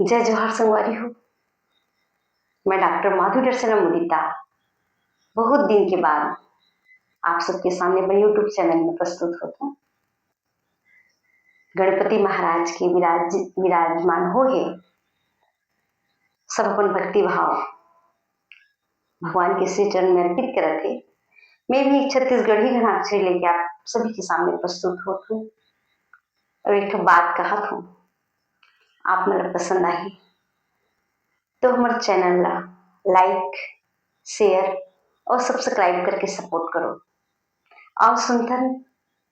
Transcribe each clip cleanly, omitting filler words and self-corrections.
जय जोहार संगवारी हो। मैं डॉक्टर माधु दर्शना मुदिता बहुत दिन के बाद आप सबके सामने मैं यूट्यूब चैनल में प्रस्तुत होता हूँ। गणपति महाराज के विराजमान हो है सब अपन भक्ति भाव भगवान के श्री चरण में अर्पित करते थे। मैं भी एक छत्तीसगढ़ी घनाक्षरी लेके आप सभी के सामने प्रस्तुत होती हूँ और एक बात कहा था आप मतलब पसंद आई तो हमारे चैनल ला लाइक शेयर और सब्सक्राइब करके सपोर्ट करो। और सुनकर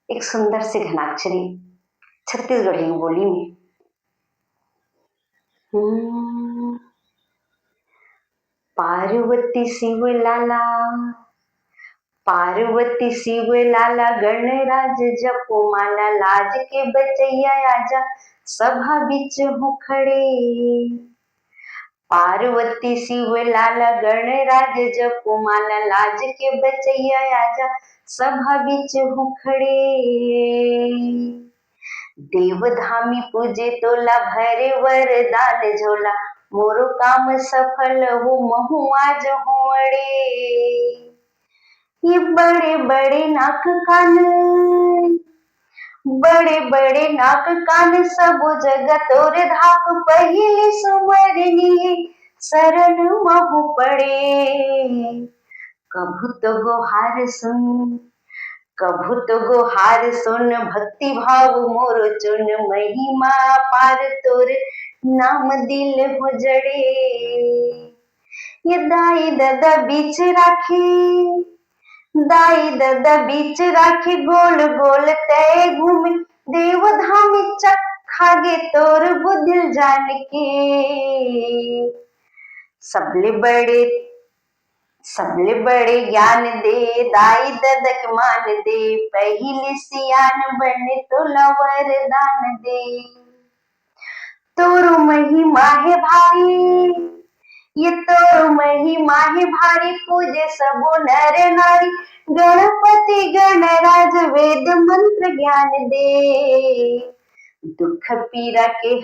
एक सुंदर सी घनाक्षरी छत्तीसगढ़ी बोली में पार्वती शिव लाला पार्वती शिव लाला गणराज जपो माला लाज के बचैया आजा सभा बीच हो खड़े। पार्वती शिव लाला गणराज जपो माला लाज के बचैया आजा सभा बीच हो खड़े। देवधामी पूजे तोला भरे वरदान झोला मोरो काम सफल हो महु आज होड़े। ये बड़े बड़े नाक कान बड़े बड़े नाक कान सब जगह तोरे धाक पहले सुमरनी शरण महु पड़े। कभू तो गोहार सुन कभू तो गोहार सुन भक्ति भाव मोर चुन महिमा पार तोर नाम दिल हो जड़े। ये दाई दादा बीच राखी दाई दादा बीच राखी गोल गोल तय घूमे देवधाम चखा गे तोर बुद्धि जान के। सबले बड़े ज्ञान दे दाई ददक मान दे पहले सियान बने तो वरदान दे। तोरु महिमा है भारी ये तोरु महिमा है भारी पूजे सबो नर नारी गणपति गणराज वेद मंत्र ज्ञान दे। दुख पीरा के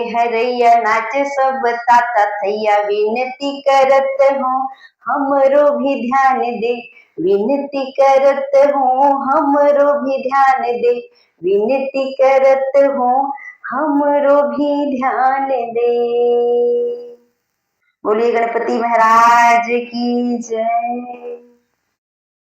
हरैया नाचे सब ताता थैया विनती करत हो हमरो भी ध्यान दे। विनती करत हो हमरो भी ध्यान दे विनती करत हो हमरो भी ध्यान दे। बोलिए गणपति महाराज की जय।